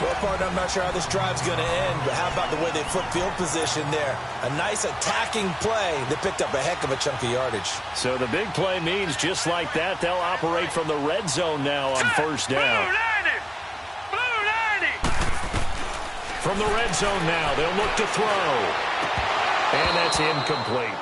Well, partner, I'm not sure how this drive's going to end, but how about the way they flip field position there? A nice attacking play that picked up a heck of a chunk of yardage. So the big play means just like that, they'll operate from the red zone now on first down. From the red zone now, they'll look to throw. And that's incomplete.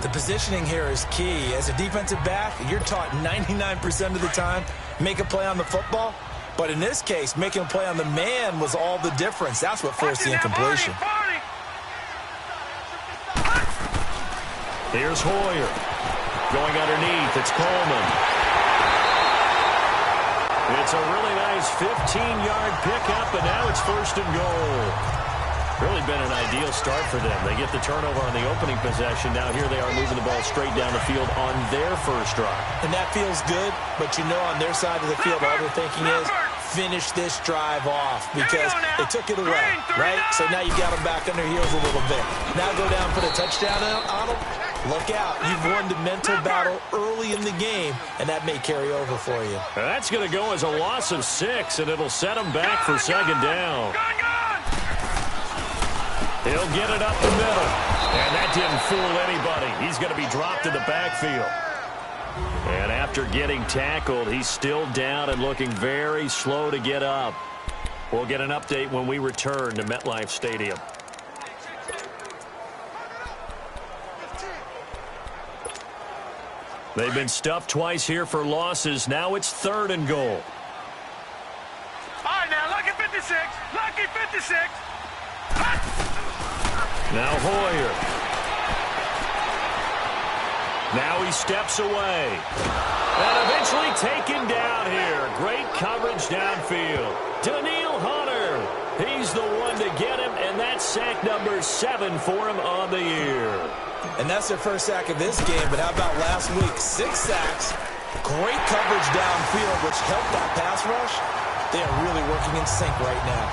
The positioning here is key. As a defensive back, you're taught 99% of the time, make a play on the football. But in this case, making a play on the man was all the difference. That's what forced the incompletion. Here's Hoyer. Going underneath, it's Coleman. It's a really nice 15-yard pickup, and now it's first and goal. Really been an ideal start for them. They get the turnover on the opening possession. Now here they are moving the ball straight down the field on their first drive. And that feels good, but you know on their side of the field, all they're thinking is finish this drive off because they took it away, right? So now you got them back on their heels a little bit. Now go down, put a touchdown on them. Look out. You've won the mental battle early in the game, and that may carry over for you. That's going to go as a loss of 6, and it'll set them back for second down. He'll get it up the middle. And that didn't fool anybody. He's going to be dropped in the backfield. And after getting tackled, he's still down and looking very slow to get up. We'll get an update when we return to MetLife Stadium. They've been stuffed twice here for losses. Now it's third and goal. All right, now, lucky 56. Lucky 56. Now Hoyer. Now he steps away. And eventually taken down here. Great coverage downfield. Daniil Hunter. He's the one to get him, and that's sack number 7 for him on the year. And that's their first sack of this game, but how about last week? 6 sacks, great coverage downfield, which helped that pass rush. They are really working in sync right now.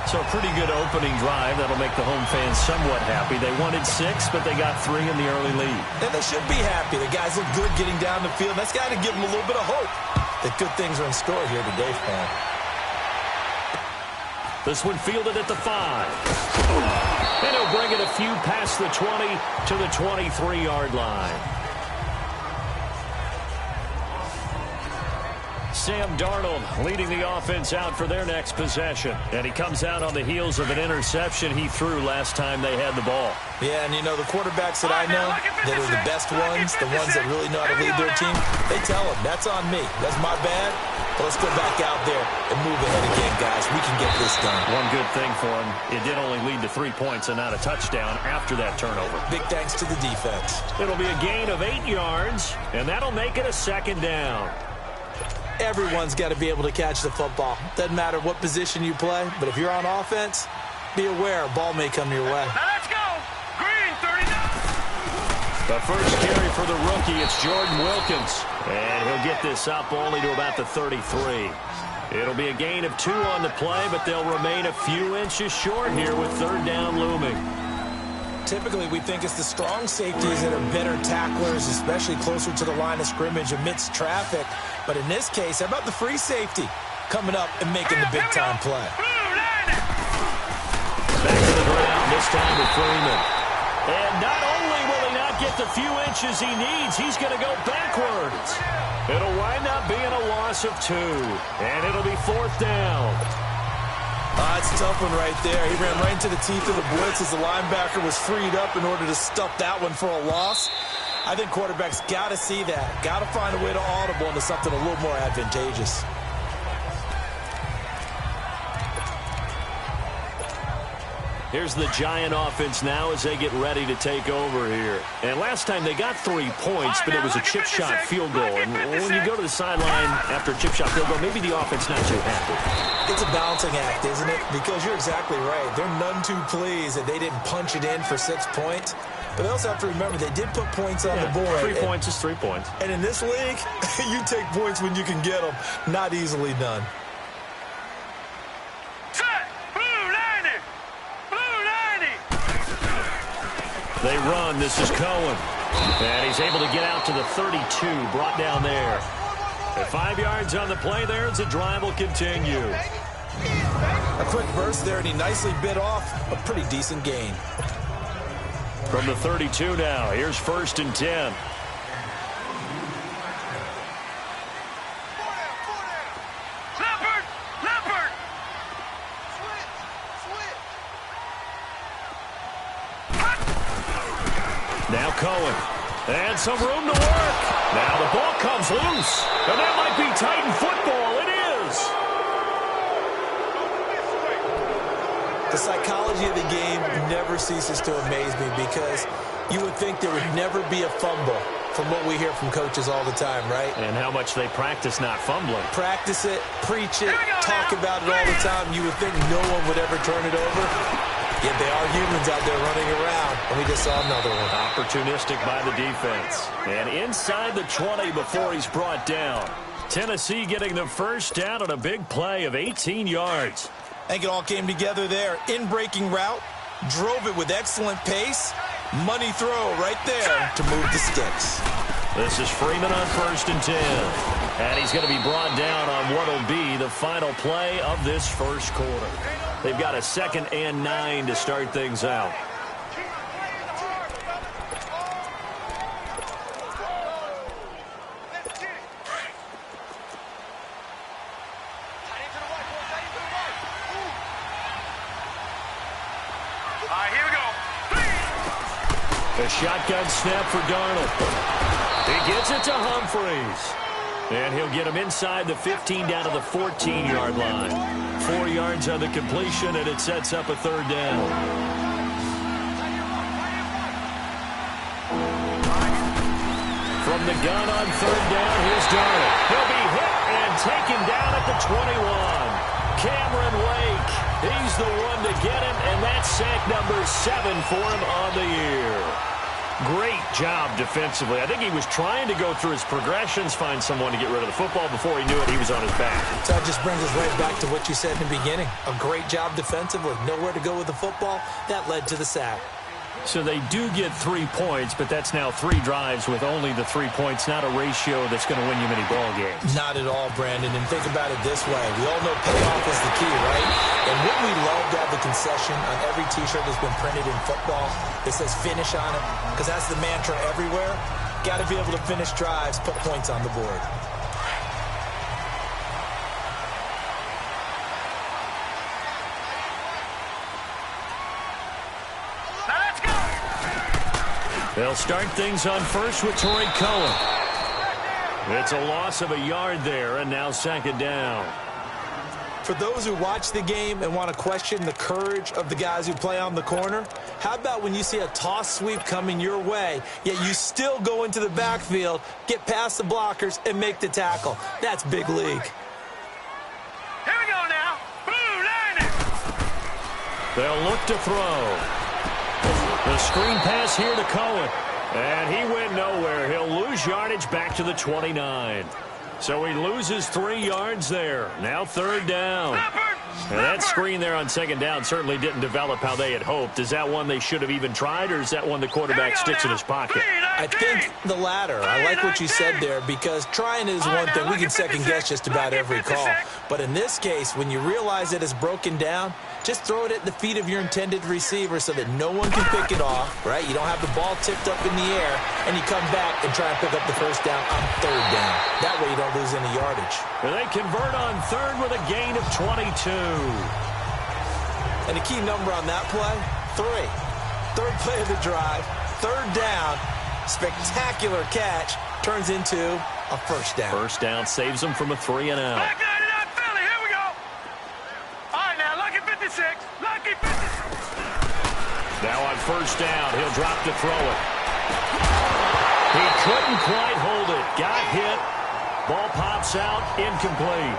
So a pretty good opening drive. That'll make the home fans somewhat happy. They wanted 6, but they got 3 in the early lead. And they should be happy. The guys look good getting down the field. That's got to give them a little bit of hope that good things are in store here today for them. This one fielded at the 5. And he'll bring it a few past the 20 to the 23-yard line. Sam Darnold leading the offense out for their next possession. And he comes out on the heels of an interception he threw last time they had the ball. Yeah, and you know, the quarterbacks that I know that are the best ones, the ones that really know how to lead their team, they tell them, that's on me. That's my bad. But let's go back out there and move ahead again, guys. We can get this done. One good thing for him, it did only lead to 3 points and not a touchdown after that turnover. Big thanks to the defense. It'll be a gain of 8 yards, and that'll make it a second down. Everyone's got to be able to catch the football. Doesn't matter what position you play, but if you're on offense, be aware a ball may come your way. Now let's go. Green, 39. The first carry for the rookie, it's Jordan Wilkins. And he'll get this up only to about the 33. It'll be a gain of 2 on the play, but they'll remain a few inches short here with third down looming. Typically, we think it's the strong safeties that are better tacklers, especially closer to the line of scrimmage amidst traffic. But in this case, how about the free safety coming up and making the big-time play? Back to the ground, this time to Freeman. And not only will he not get the few inches he needs, he's going to go backwards. It'll wind up being a loss of 2, and it'll be fourth down. It's a tough one right there. He ran right into the teeth of the blitz as the linebacker was freed up in order to stuff that one for a loss. I think quarterbacks got to see that. Got to find a way to audible into something a little more advantageous. Here's the Giant offense now as they get ready to take over here. And last time they got 3 points, but it was a chip shot field goal. And when you go to the sideline after a chip shot field goal, maybe the offense not too happy. It's a balancing act, isn't it? Because you're exactly right. They're none too pleased that they didn't punch it in for 6 points. But they also have to remember they did put points on the board. 3 points is 3 points. And in this league, you take points when you can get them. Not easily done. They run. This is Cohen. And he's able to get out to the 32, brought down there. With 5 yards on the play there, as the drive will continue. A quick burst there, and he nicely bit off a pretty decent gain. From the 32 now, here's 1st and 10. Now Cohen. And some room to work. Now the ball comes loose. And that might be Titan football. It is. The psychology of the game never ceases to amaze me because you would think there would never be a fumble from what we hear from coaches all the time, right? And how much they practice not fumbling. Practice it, preach it, talk about it all the time. You would think no one would ever turn it over. Yet they are humans out there running around, and we just saw another one. Opportunistic by the defense. And inside the 20 before he's brought down. Tennessee getting the first down on a big play of 18 yards. I think it all came together there. In-breaking route, drove it with excellent pace. Money throw right there to move the sticks. This is Freeman on 1st and 10. And he's going to be brought down on what will be the final play of this first quarter. They've got a 2nd and 9 to start things out. Here we go. A shotgun snap for Darnold. He gets it to Humphreys. And he'll get him inside the 15 down to the 14-yard line. 4 yards on the completion, and it sets up a 3rd down. From the gun on 3rd down, here's Darnold. He'll be hit and taken down at the 21. Cameron Wake, he's the one to get him, and that's sack number 7 for him on the year. Great job defensively. I think he was trying to go through his progressions, find someone to get rid of the football. Before he knew it, he was on his back. So that just brings us right back to what you said in the beginning. A great job defensively. Nowhere to go with the football. That led to the sack. So they do get 3 points, but that's now 3 drives with only the 3 points, not a ratio that's going to win you many ball games. Not at all, Brandon. And think about it this way. We all know payoff is the key, right? And wouldn't we love to have the concession on every T-shirt that's been printed in football that says finish on it? Because that's the mantra everywhere. Got to be able to finish drives, put points on the board. They'll start things on first with Torrey Cohen. It's a loss of a yard there, and now 2nd down. For those who watch the game and want to question the courage of the guys who play on the corner, how about when you see a toss sweep coming your way, yet you still go into the backfield, get past the blockers, and make the tackle? That's big league. Here we go now. Blue line. They'll look to throw. The screen pass here to Cohen. And he went nowhere. He'll lose yardage back to the 29. So he loses 3 yards there. Now 3rd down. And that screen there on 2nd down certainly didn't develop how they had hoped. Is that one they should have even tried, or is that one the quarterback sticks in his pocket? I think the latter. I like what you said there, because trying is one thing. We can second-guess just about every call. But in this case, when you realize it is broken down, just throw it at the feet of your intended receiver so that no one can pick it off, right? You don't have the ball tipped up in the air, and you come back and try and pick up the 1st down on 3rd down. That way you don't lose any yardage. And they convert on 3rd with a gain of 22. And the key number on that play, 3. 3rd play of the drive, 3rd down, spectacular catch, turns into a 1st down. 1st down saves them from a 3 and out. Now on 1st down, he'll drop to throw it. He couldn't quite hold it. Got hit. Ball pops out, incomplete.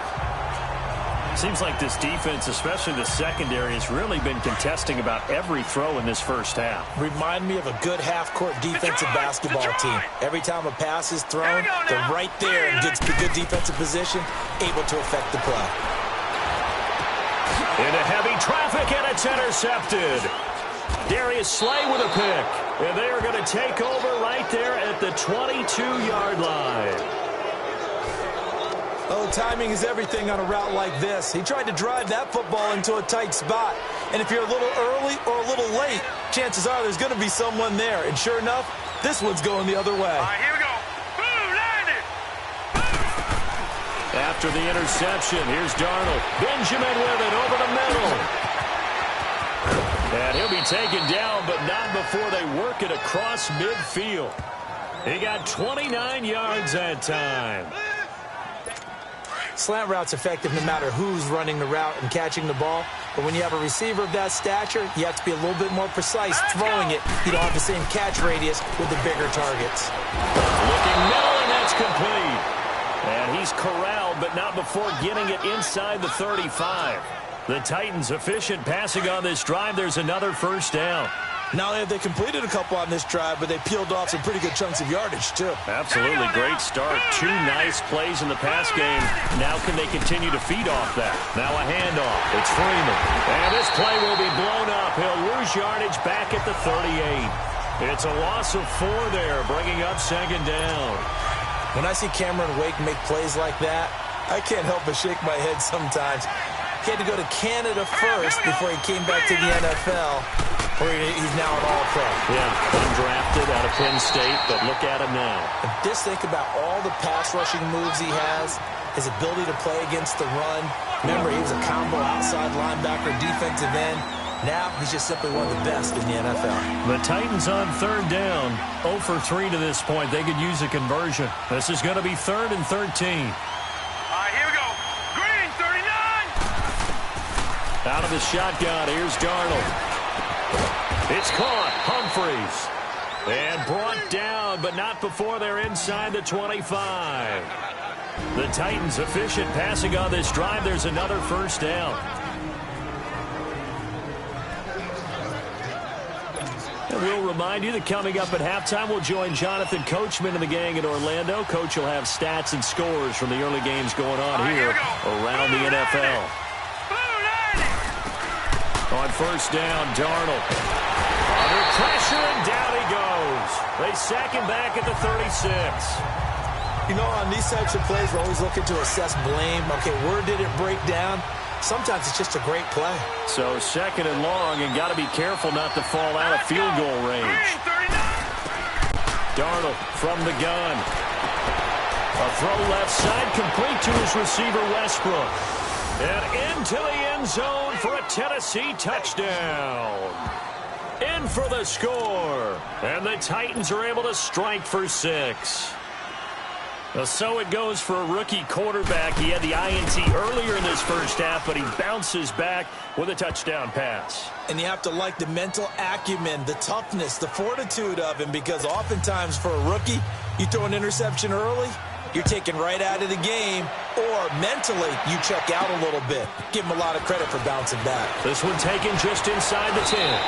Seems like this defense, especially the secondary, has really been contesting about every throw in this first half. Remind me of a good half-court defensive basketball team. Every time a pass is thrown, they're right there in good defensive position, able to affect the play. Into heavy traffic, and it's intercepted. Darius Slay with a pick. And they are going to take over right there at the 22-yard line. Oh, timing is everything on a route like this. He tried to drive that football into a tight spot. And if you're a little early or a little late, chances are there's going to be someone there. And sure enough, this one's going the other way. All right, here we go. Boom, landed. After the interception, here's Darnold. Benjamin with it over the middle. And he'll be taken down, but not before they work it across midfield. He got 29 yards that time. Slant route's effective no matter who's running the route and catching the ball. But when you have a receiver of that stature, you have to be a little bit more precise throwing it. You don't have the same catch radius with the bigger targets. Looking middle, and that's complete. And he's corralled, but not before getting it inside the 35. The Titans efficient passing on this drive. There's another first down. Not only have they completed a couple on this drive, but they peeled off some pretty good chunks of yardage, too. Absolutely great start. 2 nice plays in the pass game. Now can they continue to feed off that? Now a handoff. It's Freeman. And this play will be blown up. He'll lose yardage back at the 38. It's a loss of 4 there, bringing up second down. When I see Cameron Wake make plays like that, I can't help but shake my head sometimes. He had to go to Canada first before he came back to the NFL, where he's now an All-Pro. Yeah, undrafted out of Penn State, but look at him now. And just think about all the pass-rushing moves he has, his ability to play against the run. Remember, he was a combo outside linebacker, defensive end. Now he's just simply one of the best in the NFL. The Titans on third down, 0 for 3 to this point. They could use a conversion. This is going to be 3rd and 13. All right, here we go. Green, 39. Out of the shotgun, here's Darnold. It's caught. Humphreys. And brought down, but not before they're inside the 25. The Titans efficient passing on this drive. There's another first down. And we'll remind you that coming up at halftime, we'll join Jonathan Coachman and the gang in Orlando. Coach will have stats and scores from the early games going on here around the NFL. On first down, Darnold. Under pressure, and down he goes. They sack him back at the 36. You know, on these types of plays, we're always looking to assess blame. Okay, where did it break down? Sometimes it's just a great play. So 2nd and long, and got to be careful not to fall out of field goal range. Darnold from the gun. A throw left side, complete to his receiver, Westbrook. And into the end zone for a Tennessee touchdown. In for the score. And the Titans are able to strike for 6. So it goes for a rookie quarterback. He had the INT earlier in this first half, but he bounces back with a touchdown pass. And you have to like the mental acumen, the toughness, the fortitude of him, because oftentimes for a rookie, you throw an interception early, you're taken right out of the game, or mentally you check out a little bit. Give him a lot of credit for bouncing back. This one taken just inside the 10.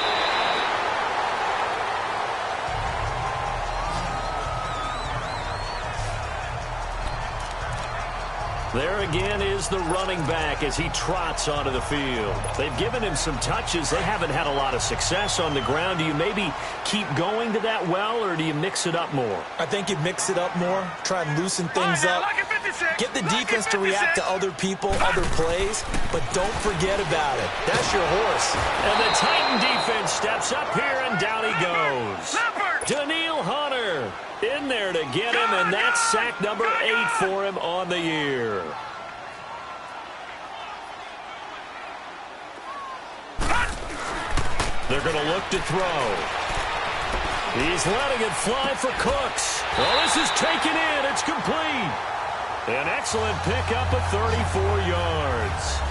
There again is the running back as he trots onto the field. They've given him some touches. They haven't had a lot of success on the ground. Do you maybe keep going to that well, or do you mix it up more? I think you mix it up more, try and loosen things up. Get the defense to react to other people, other plays, but don't forget about it. That's your horse. And the Titan defense steps up here, and down he goes. Daniil Hunter in there to get him, and that's sack number 8 for him on the year. They're going to look to throw. He's letting it fly for Cooks. Well, this is taken in. It's complete. An excellent pickup of 34 yards.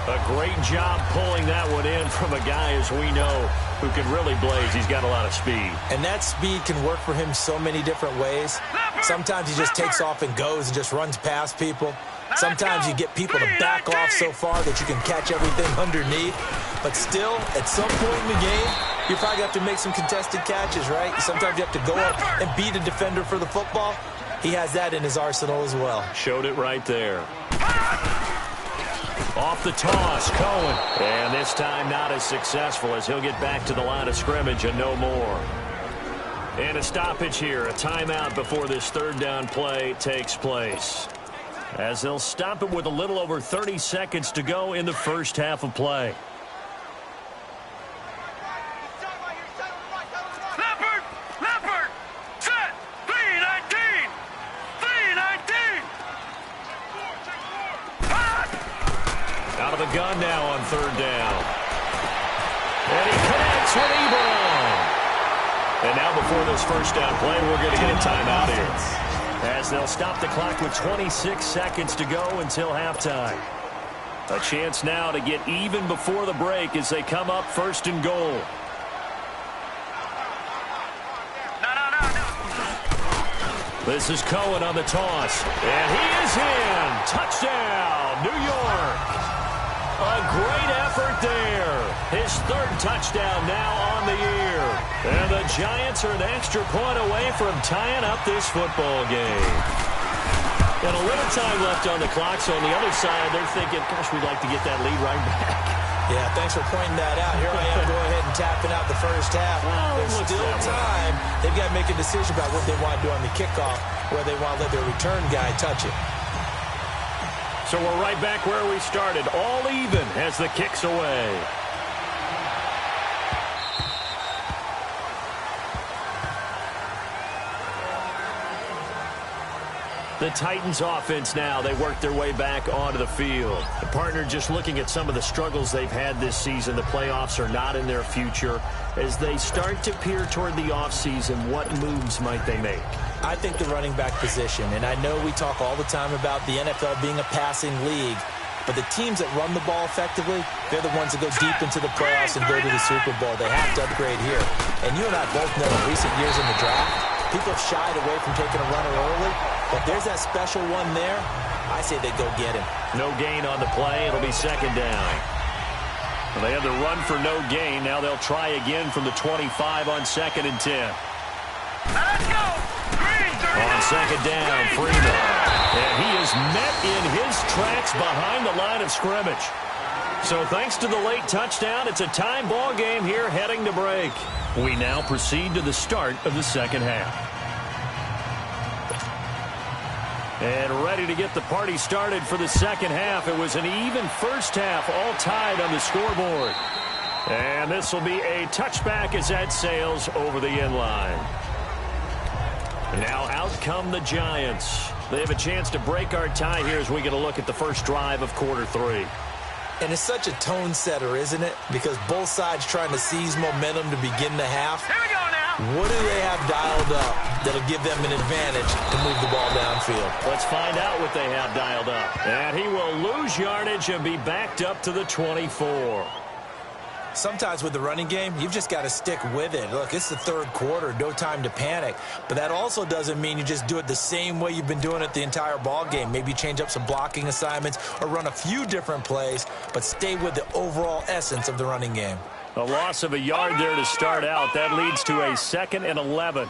A great job pulling that one in from a guy, as we know, who can really blaze. He's got a lot of speed. And that speed can work for him so many different ways. Sometimes he just takes off and goes and just runs past people. Sometimes you get people to back off so far that you can catch everything underneath. But still, at some point in the game, you probably have to make some contested catches, right? Sometimes you have to go up and beat a defender for the football. He has that in his arsenal as well. Showed it right there. Off the toss, Cohen. And this time not as successful, as he'll get back to the line of scrimmage and no more. And a stoppage here, a timeout before this third down play takes place. as they'll stop it with a little over 30 seconds to go in the first half of play. Leopard, set, 319, 319. Out of the gun now on third down. And he connects with Ebron. And now before this first down play, we're going to get a timeout here, as they'll stop the clock with 26 seconds to go until halftime. A chance now to get even before the break as they come up first and goal. This is Cohen on the toss. And he is in. Touchdown, New York. A great effort there. His third touchdown now on the year. And the Giants are an extra point away from tying up this football game. And a little time left on the clock, so on the other side, they're thinking, gosh, we'd like to get that lead right back. Yeah, thanks for pointing that out. Here I am, go ahead and tapping out the first half. Well, there's still time. They've got to make a decision about what they want to do on the kickoff, where they want to let their return guy touch it. So we're right back where we started, all even as the kick's away. The Titans offense now, they work their way back onto the field. The partner just looking at some of the struggles they've had this season. The playoffs are not in their future. As they start to peer toward the offseason, what moves might they make? I think the running back position, and I know we talk all the time about the NFL being a passing league, but the teams that run the ball effectively, they're the ones that go deep into the playoffs and go to the Super Bowl. They have to upgrade here. And you and I both know in recent years in the draft, people have shied away from taking a runner early, but there's that special one there. I say they go get him. No gain on the play. It'll be second down. Well, they had the run for no gain. Now they'll try again from the 25 on 2nd and 10. Let's go. On second down, Freeman. And he is met in his tracks behind the line of scrimmage. So thanks to the late touchdown, it's a tie ball game here heading to break. We now proceed to the start of the second half. And ready to get the party started for the second half. It was an even first half, all tied on the scoreboard. And this will be a touchback as that sails over the end line. Now out come the Giants. They have a chance to break our tie here as we get a look at the first drive of quarter 3. And it's such a tone setter, isn't it? Because both sides trying to seize momentum to begin the half. Here we go now. What do they have dialed up that'll give them an advantage to move the ball downfield? Let's find out what they have dialed up. And he will lose yardage and be backed up to the 24. Sometimes with the running game, you've just got to stick with it. Look, it's the third quarter, no time to panic. But that also doesn't mean you just do it the same way you've been doing it the entire ball game. Maybe change up some blocking assignments or run a few different plays, but stay with the overall essence of the running game. A loss of a yard there to start out. That leads to a 2nd and 11.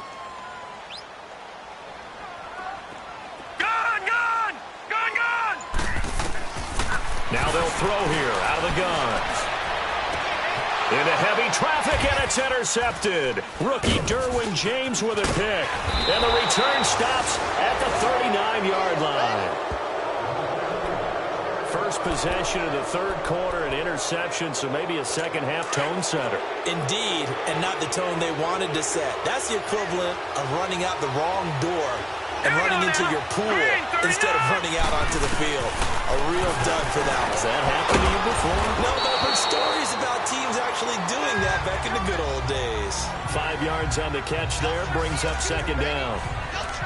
Gone! Now they'll throw here out of the gun. Into heavy traffic, and it's intercepted. Rookie Derwin James with a pick. And the return stops at the 39-yard line. First possession of the third quarter, an interception, so maybe a second-half tone setter. Indeed, and not the tone they wanted to set. That's the equivalent of running out the wrong door and running into your pool instead of running out onto the field. A real dud for that. Has that happened to you before? No, but I've heard stories about teams actually doing that back in the good old days. 5 yards on the catch there, brings up second down.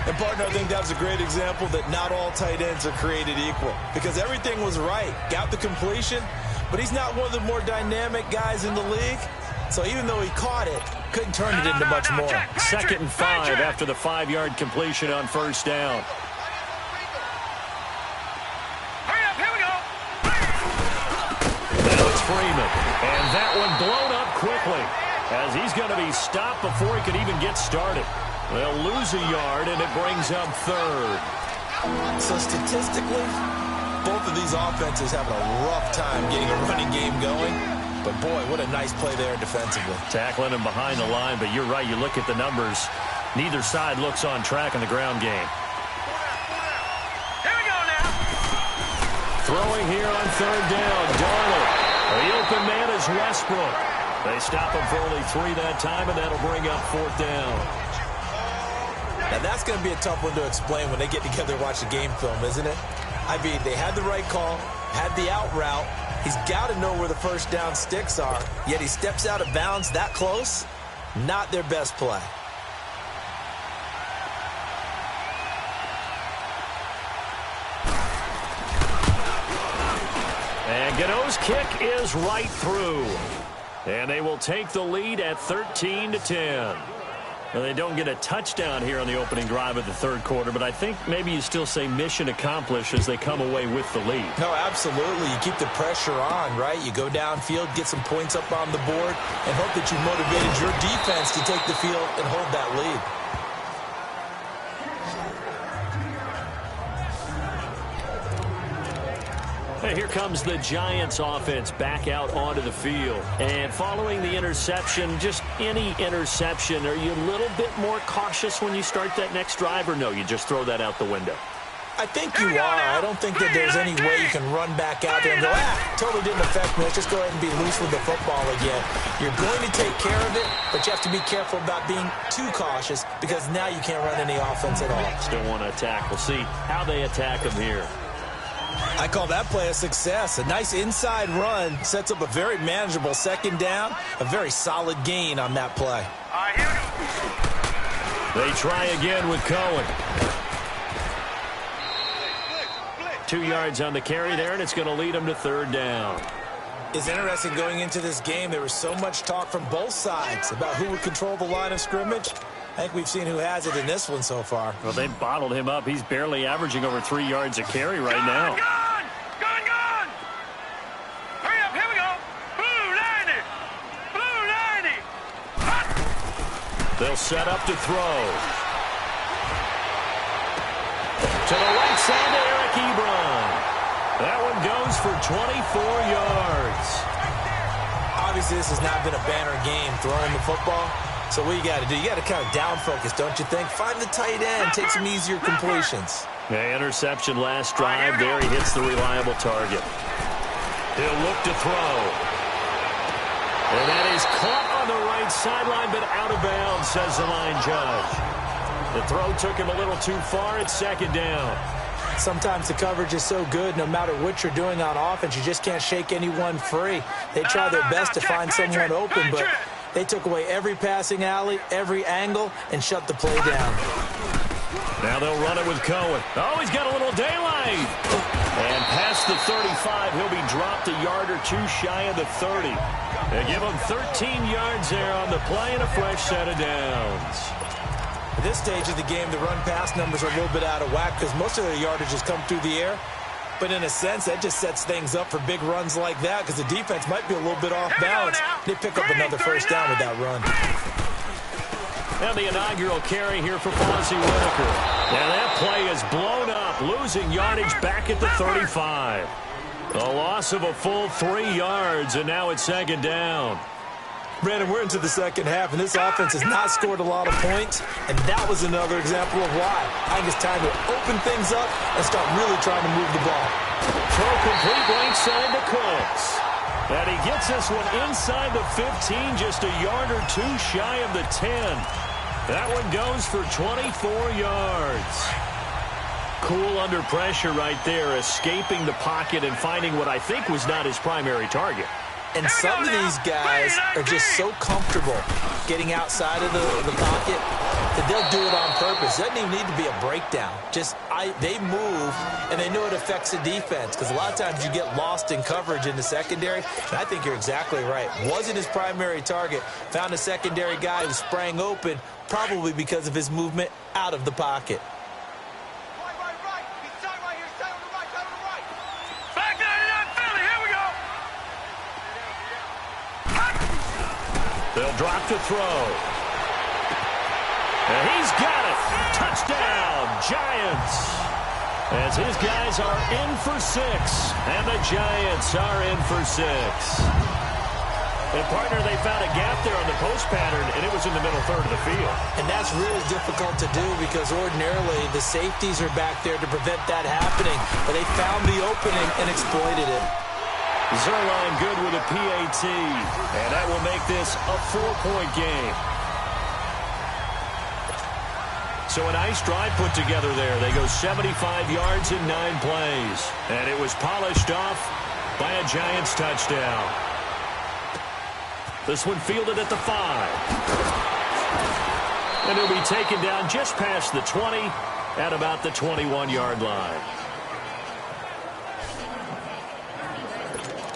And, partner, I think that was a great example that not all tight ends are created equal, because everything was right. Got the completion, but he's not one of the more dynamic guys in the league. So even though he caught it, couldn't turn it into much more. 2nd and 5 after the 5-yard completion on first down. Hurry up, here we go. Now it's Freeman. And that one blown up quickly as he's going to be stopped before he could even get started. They'll lose a yard, and it brings up third. So statistically, both of these offenses having a rough time getting a running game going. But, boy, what a nice play there defensively. Tackling him behind the line, but you're right. You look at the numbers. Neither side looks on track in the ground game. Here we go now. Throwing here on third down, Darnold. The open man is Westbrook. They stop him for only 3 that time, and that'll bring up fourth down. Now, that's going to be a tough one to explain when they get together and watch the game film, isn't it? I mean, they had the right call, had the out route. He's got to know where the first down sticks are, yet he steps out of bounds that close. Not their best play. And Gano's kick is right through. And they will take the lead at 13-10. Well, they don't get a touchdown here on the opening drive of the third quarter, but I think maybe you still say mission accomplished as they come away with the lead. No, absolutely. You keep the pressure on, right? You go downfield, get some points up on the board, and hope that you motivated your defense to take the field and hold that lead. And here comes the Giants offense back out onto the field. And following the interception, just any interception, are you a little bit more cautious when you start that next drive, or no, you just throw that out the window? I think you are. I don't think that there's any way you can run back out there and go, totally didn't affect me. Let's just go ahead and be loose with the football again. You're going to take care of it, but you have to be careful about being too cautious because now you can't run any offense at all. Still want to attack. We'll see how they attack them here. I call that play a success. A nice inside run sets up a very manageable second down, a very solid gain on that play. They try again with Cohen. 2 yards on the carry there, and it's going to lead them to third down. It's interesting going into this game. There was so much talk from both sides about who would control the line of scrimmage. I think we've seen who has it in this one so far. Well, they've bottled him up. He's barely averaging over 3 yards a carry right now. Gone! Hurry up, here we go! Blue 90! Blue 90! Hot. They'll set up to throw. To the right side to Eric Ebron. That one goes for 24 yards. Obviously, this has not been a banner game throwing the football. So what you got to do, you got to kind of down focus, don't you think? Find the tight end, take some easier completions. Yeah, interception last drive. There he hits the reliable target. He'll look to throw. And that is caught on the right sideline, but out of bounds, says the line judge. The throw took him a little too far. It's second down. Sometimes the coverage is so good, no matter what you're doing on offense, you just can't shake anyone free. They try their best to find someone open, but they took away every passing alley, every angle, and shut the play down. Now they'll run it with Cohen. Oh, he's got a little daylight. And past the 35, he'll be dropped a yard or two shy of the 30. They give him 13 yards there on the play and a fresh set of downs. At this stage of the game, the run-pass numbers are a little bit out of whack because most of their yardage has come through the air. But in a sense, that just sets things up for big runs like that because the defense might be a little bit off balance. They pick up another first down with that run. Now the inaugural carry here for Fonzie Whitaker. Now that play is blown up, losing yardage back at the 35. A loss of a full 3 yards, and now it's second down. Brandon, we're into the second half, and this offense has not scored a lot of points, and that was another example of why. I think it's time to open things up and start really trying to move the ball. Throw complete right side to Cooks. And he gets this one inside the 15, just a yard or two shy of the 10. That one goes for 24 yards. Cool under pressure right there, escaping the pocket and finding what I think was not his primary target. And some of these guys are just so comfortable getting outside of the pocket that they'll do it on purpose. It doesn't even need to be a breakdown. They move, and they know it affects the defense because a lot of times you get lost in coverage in the secondary. And I think you're exactly right. Wasn't his primary target. Found a secondary guy who sprang open, probably because of his movement out of the pocket. They'll drop to throw. And he's got it. Touchdown, Giants. As his guys are in for 6. And the Giants are in for 6. And, partner, they found a gap there on the post pattern, and it was in the middle third of the field. And that's really difficult to do because ordinarily the safeties are back there to prevent that happening. But they found the opening and exploited it. Zerline good with a PAT, and that will make this a 4-point game. So a nice drive put together there. They go 75 yards in 9 plays. And it was polished off by a Giants touchdown. This one fielded at the 5. And it'll be taken down just past the 20 at about the 21-yard line.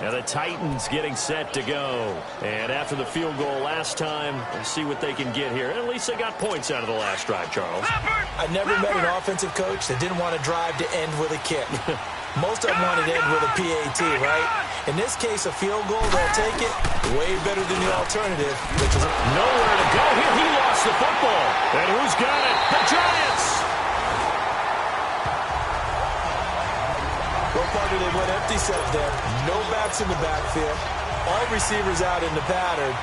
And the Titans getting set to go. And after the field goal last time, let's see what they can get here. At least they got points out of the last drive, Charles. I never met an offensive coach that didn't want to drive to end with a kick. Most of them wanted to end with a PAT, right? In this case, a field goal, they'll take it way better than the alternative, which is nowhere to go here. He lost the football. And who's got it? The Giants! What part did they went empty set there? No backs in the backfield. All receivers out in the pattern.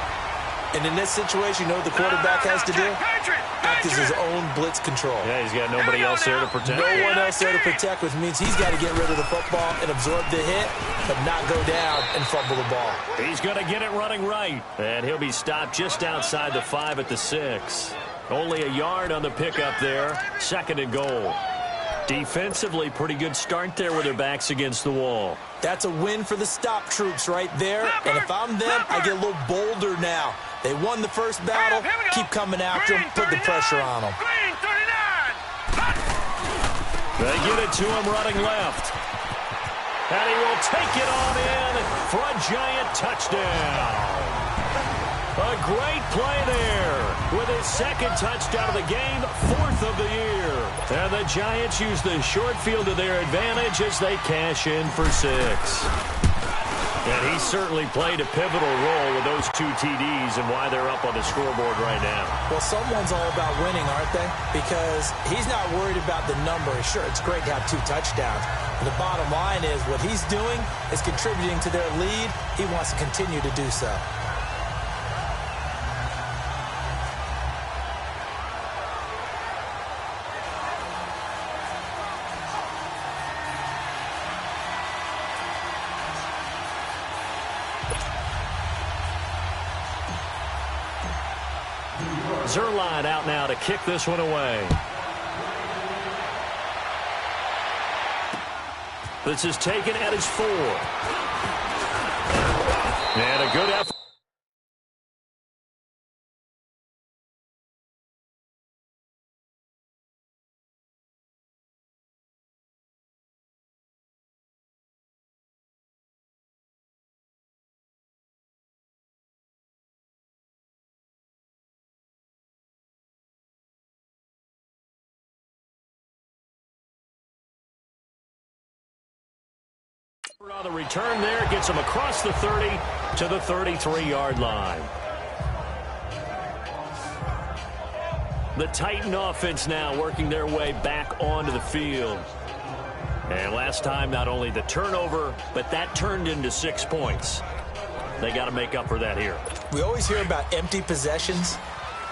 And in this situation, you know what the quarterback has to do? Act as his own blitz control. Yeah, he's got nobody else there to protect. No one else there to protect, which means he's got to get rid of the football and absorb the hit, but not go down and fumble the ball. He's going to get it running right. And he'll be stopped just outside the 5 at the 6. Only a yard on the pickup there. 2nd and goal. Defensively, pretty good start there with their backs against the wall. That's a win for the stop troops right there. And if I'm them, I get a little bolder now. They won the first battle. Keep coming after them. Put the pressure on them. They get it to him running left. And he will take it on in for a Giant touchdown. A great play there with his 2nd touchdown of the game, 4th of the year. And the Giants use the short field to their advantage as they cash in for 6. And he certainly played a pivotal role with those 2 TDs and why they're up on the scoreboard right now. Well, someone's all about winning, aren't they? Because he's not worried about the number. Sure, it's great to have 2 touchdowns. But the bottom line is what he's doing is contributing to their lead. He wants to continue to do so. Zerline out now to kick this one away. This is taken at his 4. And a good effort. On the return there, gets him across the 30 to the 33-yard line. The Titan offense now working their way back onto the field. And last time, not only the turnover, but that turned into 6 points. They got to make up for that here. We always hear about empty possessions,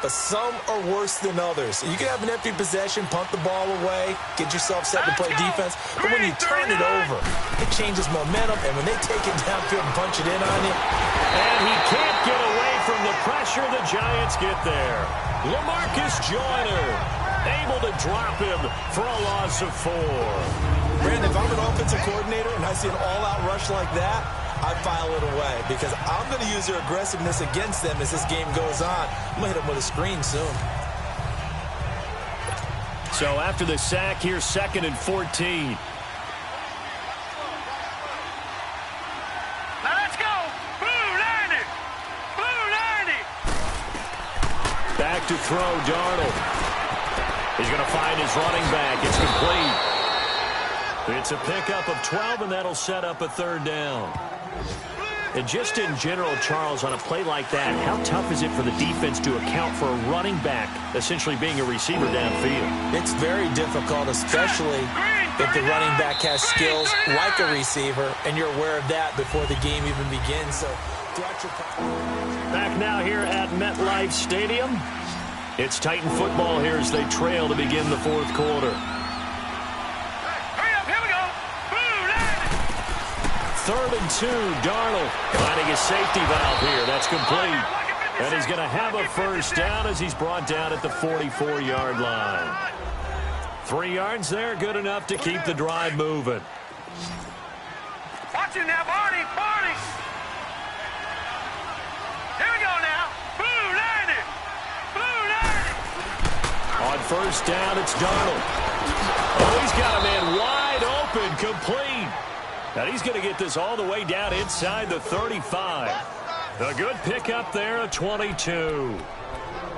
but some are worse than others. You can have an empty possession, punt the ball away, get yourself set to play defense, but when you turn it over, it changes momentum, and when they take it downfield and punch it in on you. And he can't get away from the pressure. The Giants get there. LaMarcus Joyner able to drop him for a loss of 4. Brandon, if I'm an offensive coordinator and I see an all-out rush like that, I file it away because I'm going to use their aggressiveness against them as this game goes on. I'm going to hit them with a screen soon. So after the sack, here's 2nd and 14. Now let's go. Blue 90. Blue 90. Back to throw, Darnold. He's going to find his running back. It's complete. It's a pickup of 12, and that'll set up a 3rd down. And just in general, Charles, on a play like that, how tough is it for the defense to account for a running back essentially being a receiver downfield? It's very difficult, especially if the running back has skills like a receiver, and you're aware of that before the game even begins. So throughout your back now here at MetLife Stadium. It's Titan football here as they trail to begin the fourth quarter. Hurry up, here we go. Boom, land it. 3rd and 2, Darnold finding a safety valve here. That's complete. And he's going to have a first down as he's brought down at the 44-yard line. 3 yards there, good enough to keep the drive moving. Watch it now, Barney, Barney. Here we go now. Boom, land it. Boom, land it. On first down, it's Darnold. Oh, he's got a man wide open, complete. And he's going to get this all the way down inside the 35. A good pickup there, a 22.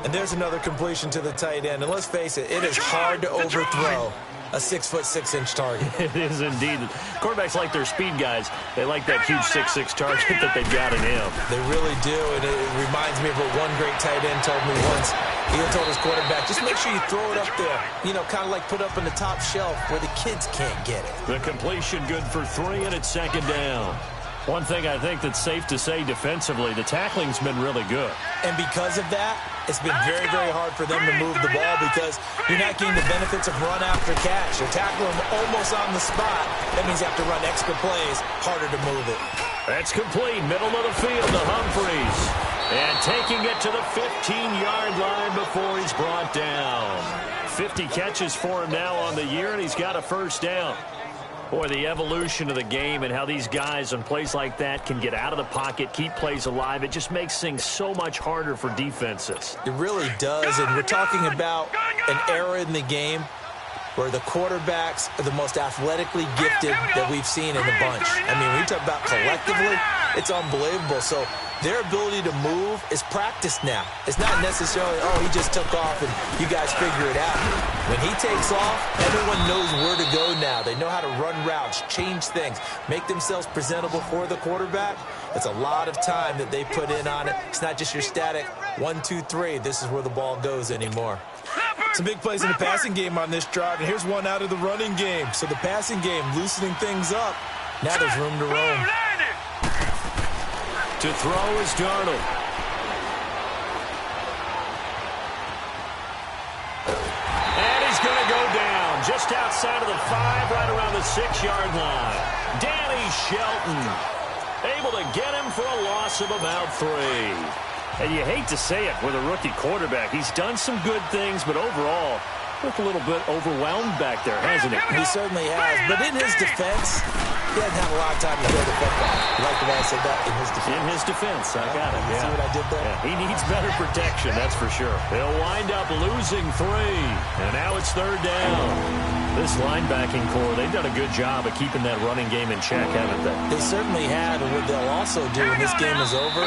And there's another completion to the tight end. And let's face it, it is hard to overthrow a 6'6" target. It is indeed. Quarterbacks like their speed guys. They like that huge 6'6" target that they've got in him. They really do, and it reminds me of what one great tight end told me once. He told his quarterback, just make sure you throw it up there, you know, kind of like put up in the top shelf where the kids can't get it. The completion good for 3, and it's 2nd down. One thing I think that's safe to say defensively, the tackling's been really good. And because of that, it's been very, very hard for them to move the ball because you're not getting the benefits of run after catch. You're tackling them almost on the spot. That means you have to run extra plays, harder to move it. That's complete, middle of the field to Humphries. And taking it to the 15-yard line before he's brought down. 50 catches for him now on the year, and he's got a first down. Boy, the evolution of the game and how these guys on plays like that can get out of the pocket, keep plays alive, it just makes things so much harder for defenses. It really does, and we're talking about an era in the game where the quarterbacks are the most athletically gifted that we've seen in a bunch. I mean, when you talk about collectively, it's unbelievable. So their ability to move is practiced now. It's not necessarily, oh, he just took off and you guys figure it out. When he takes off, everyone knows where to go now. They know how to run routes, change things, make themselves presentable for the quarterback. It's a lot of time that they put in on it. It's not just your static 1, 2, 3. This is where the ball goes anymore. Some big plays in the passing game on this drive, and here's one out of the running game. So the passing game loosening things up. Now there's room to roam. To throw is Darnold. And he's going to go down just outside of the 5, right around the 6-yard line. Danny Shelton able to get him for a loss of about 3. And you hate to say it with a rookie quarterback. He's done some good things, but overall, looked a little bit overwhelmed back there, hasn't he? He certainly has. But in his defense, he hasn't had a lot of time to throw the football. You like the way I said that? In his defense. In his defense, I got it. See what I did there? Yeah, he needs better protection, that's for sure. They'll wind up losing 3, and now it's 3rd down. This linebacking core, they've done a good job of keeping that running game in check, haven't they? They certainly have, and what they'll also do when this game is over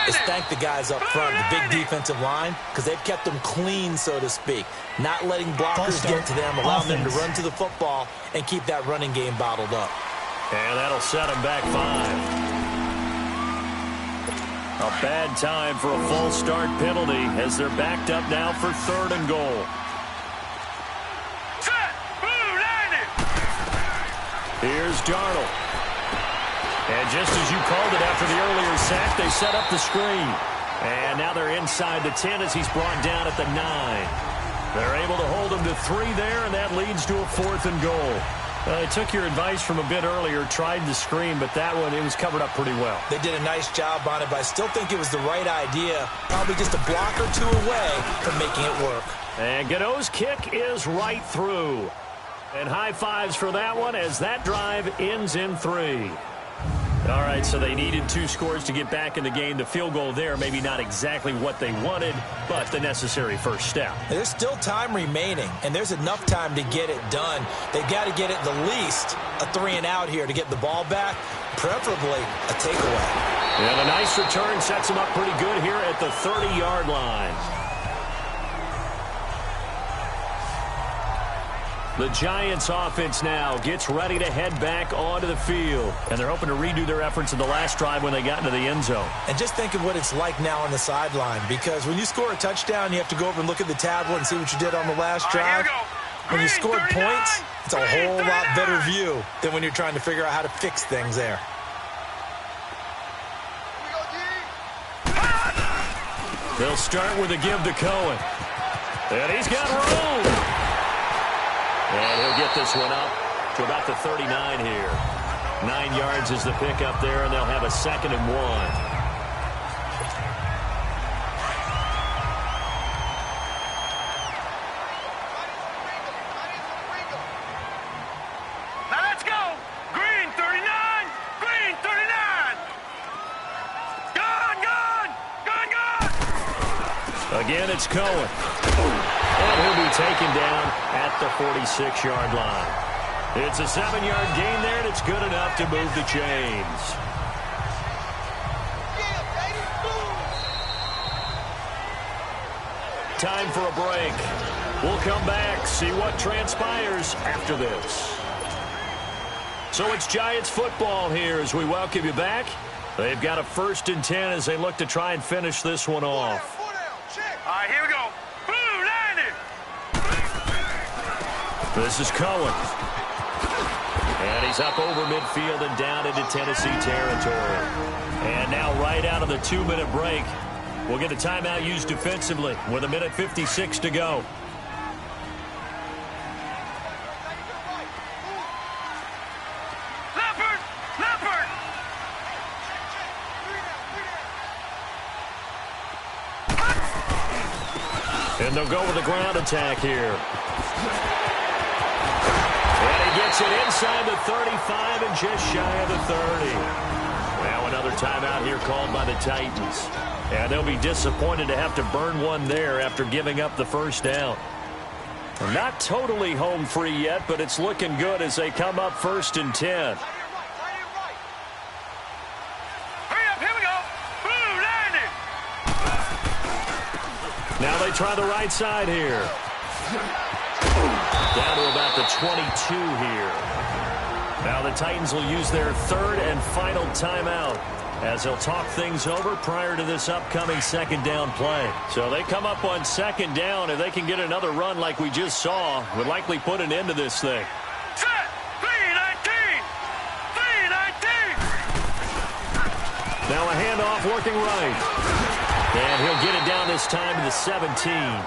is thank the guys up front, the big defensive line, because they've kept them clean, so to speak. Not letting blockers get to them, allowing them to run to the football and keep that running game bottled up. And that'll set them back 5. A bad time for a false start penalty as they're backed up now for 3rd and goal. Here's Darnold. And just as you called it after the earlier sack, they set up the screen. And now they're inside the 10 as he's brought down at the 9. They're able to hold him to 3 there, and that leads to a 4th and goal. I took your advice from a bit earlier, tried the screen, but that one, it was covered up pretty well. They did a nice job on it, but I still think it was the right idea. Probably just a block or 2 away from making it work. And Gano's kick is right through. And high fives for that one as that drive ends in 3. All right, so they needed 2 scores to get back in the game. The field goal there, maybe not exactly what they wanted, but the necessary first step. And there's still time remaining, and there's enough time to get it done. They've got to get it the least a 3-and-out here to get the ball back, preferably a takeaway. And a nice return sets them up pretty good here at the 30-yard line. The Giants offense now gets ready to head back onto the field. And they're hoping to redo their efforts in the last drive when they got into the end zone. And just think of what it's like now on the sideline. Because when you score a touchdown, you have to go over and look at the tablet and see what you did on the last drive. when you scored points, it's a whole lot better view than when you're trying to figure out how to fix things there. They'll start with a give to Cohen. And he's got room. And he'll get this one up to about the 39 here. 9 yards is the pickup there, and they'll have a 2nd and 1. Now let's go. Green 39. Green 39. Gone. Again, it's Cohen. And he'll be taken down at the 46-yard line. It's a 7-yard gain there, and it's good enough to move the chains. Time for a break. We'll come back, see what transpires after this. So it's Giants football here as we welcome you back. They've got a 1st and 10 as they look to try and finish this one off. All right, here we go. Boom, landed. This is Cohen. And he's up over midfield and down into Tennessee territory. And now right out of the 2-minute break, we'll get a timeout used defensively with 1:56 to go. Leopard, leopard. And they'll go with a ground attack here. Gets it inside the 35 and just shy of the 30. Now another timeout here called by the Titans. And they'll be disappointed to have to burn one there after giving up the 1st down. Not totally home free yet, but it's looking good as they come up 1st and 10. Hurry up, here we go. Boom, landed. Now they try the right side here. Down to about the 22 here. Now the Titans will use their 3rd and final timeout as they'll talk things over prior to this upcoming 2nd down play. So they come up on 2nd down. If they can get another run like we just saw, would likely put an end to this thing. Set. 319. 319. Now a handoff working right. And he'll get it down this time to the 17.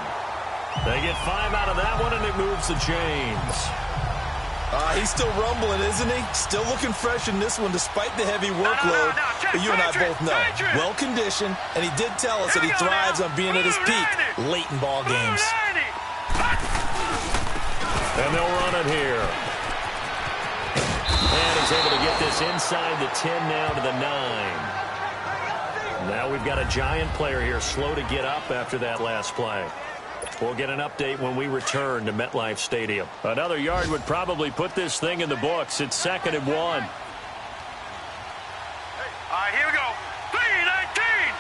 They get 5 out of that one, and it moves the chains. He's still rumbling, isn't he? Still looking fresh in this one despite the heavy workload. But you and I both know, well-conditioned, and he did tell us that he thrives on being at his peak late in ball games. And they'll run it here. And he's able to get this inside the 10 now to the 9. Now we've got a Giant player here slow to get up after that last play. We'll get an update when we return to MetLife Stadium. Another yard would probably put this thing in the books. It's 2nd and 1. All right, here we go. 319.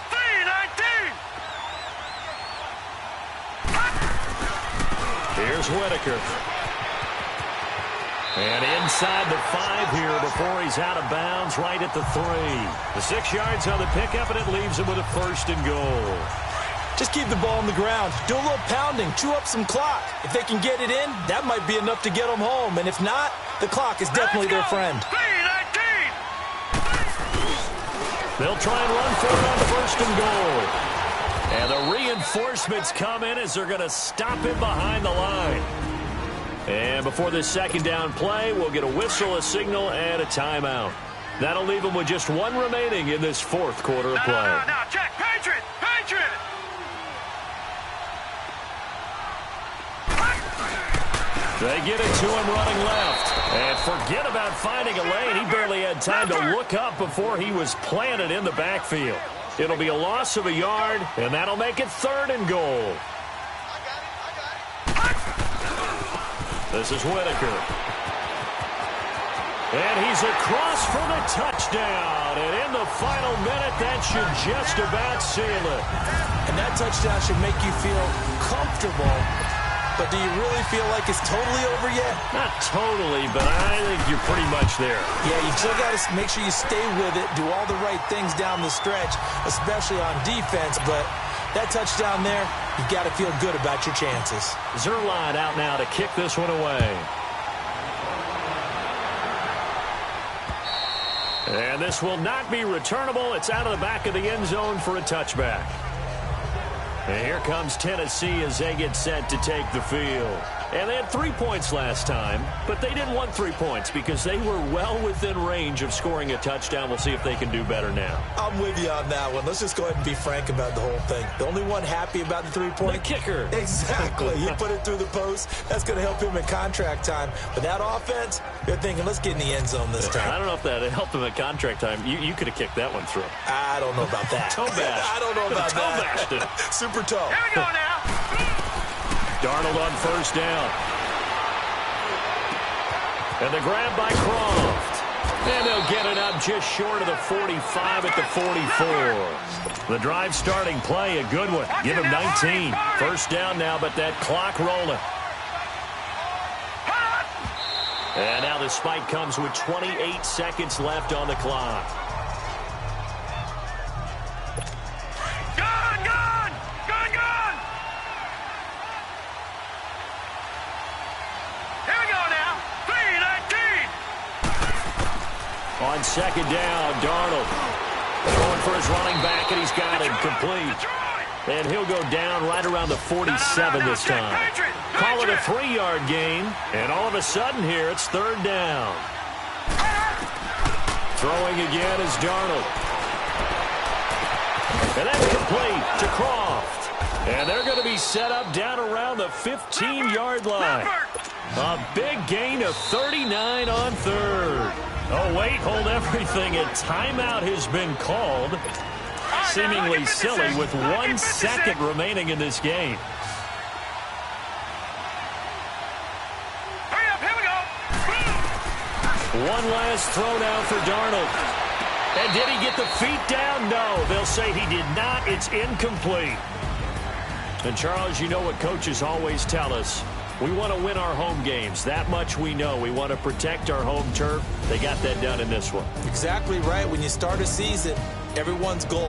319. Here's Whitaker. And inside the 5 here before he's out of bounds right at the 3. The 6 yards on the pickup, and it leaves him with a 1st and goal. Just keep the ball on the ground. Do a little pounding. Chew up some clock. If they can get it in, that might be enough to get them home. And if not, the clock is definitely their friend. 319. They'll try and run for it on 1st and goal. And the reinforcements come in as they're going to stop him behind the line. And before this 2nd down play, we'll get a whistle, a signal, and a timeout. That'll leave them with just 1 remaining in this 4th quarter of play. Now, check. Patriot. Patriot. They get it to him running left. And forget about finding a lane. He barely had time to look up before he was planted in the backfield. It'll be a loss of a yard, and that'll make it 3rd and goal. This is Whitaker. And he's across for the touchdown. And in the final minute, that should just about seal it. And that touchdown should make you feel comfortable. But do you really feel like it's totally over yet? Not totally, but I think you're pretty much there. Yeah, you still got to make sure you stay with it, do all the right things down the stretch, especially on defense. But That touchdown there, you got to feel good about your chances. Zerline out now to kick this one away. And this will not be returnable. It's out of the back of the end zone for a touchback. And here comes Tennessee as they get set to take the field. And they had 3 points last time, but they didn't want 3 points because they were well within range of scoring a touchdown. We'll see if they can do better now. I'm with you on that one. Let's just go ahead and be frank about the whole thing. The only one happy about the 3-point? The kicker. Exactly. You put it through the post. That's going to help him in contract time. But that offense, they're thinking, let's get in the end zone this time. I don't know if that helped him at contract time. You could have kicked that one through. I don't know about that. Toe bash. I don't know about that. Toe bashed. Super toe. Here we go now. Darnold on first down. And the grab by Croft. And they'll get it up just short of the 45 at the 44. The drive starting play, a good one. Give him 19. First down now, but that clock rolling. And now the spike comes with 28 seconds left on the clock. On second down, Darnold going for his running back, and he's got him complete. And he'll go down right around the 47 this time. Call it a 3-yard gain, and all of a sudden here it's third down. Throwing again is Darnold. And that's complete to Croft. And they're going to be set up down around the 15-yard line. A big gain of 39 on third. Oh, wait, hold everything. A timeout has been called. Seemingly silly with 1 second remaining in this game. Hurry up, here we go. One last throw now for Darnold. And did he get the feet down? No, they'll say he did not. It's incomplete. And, Charles, you know what coaches always tell us. We want to win our home games. That much we know. We want to protect our home turf. They got that done in this one. Exactly right. When you start a season, everyone's goal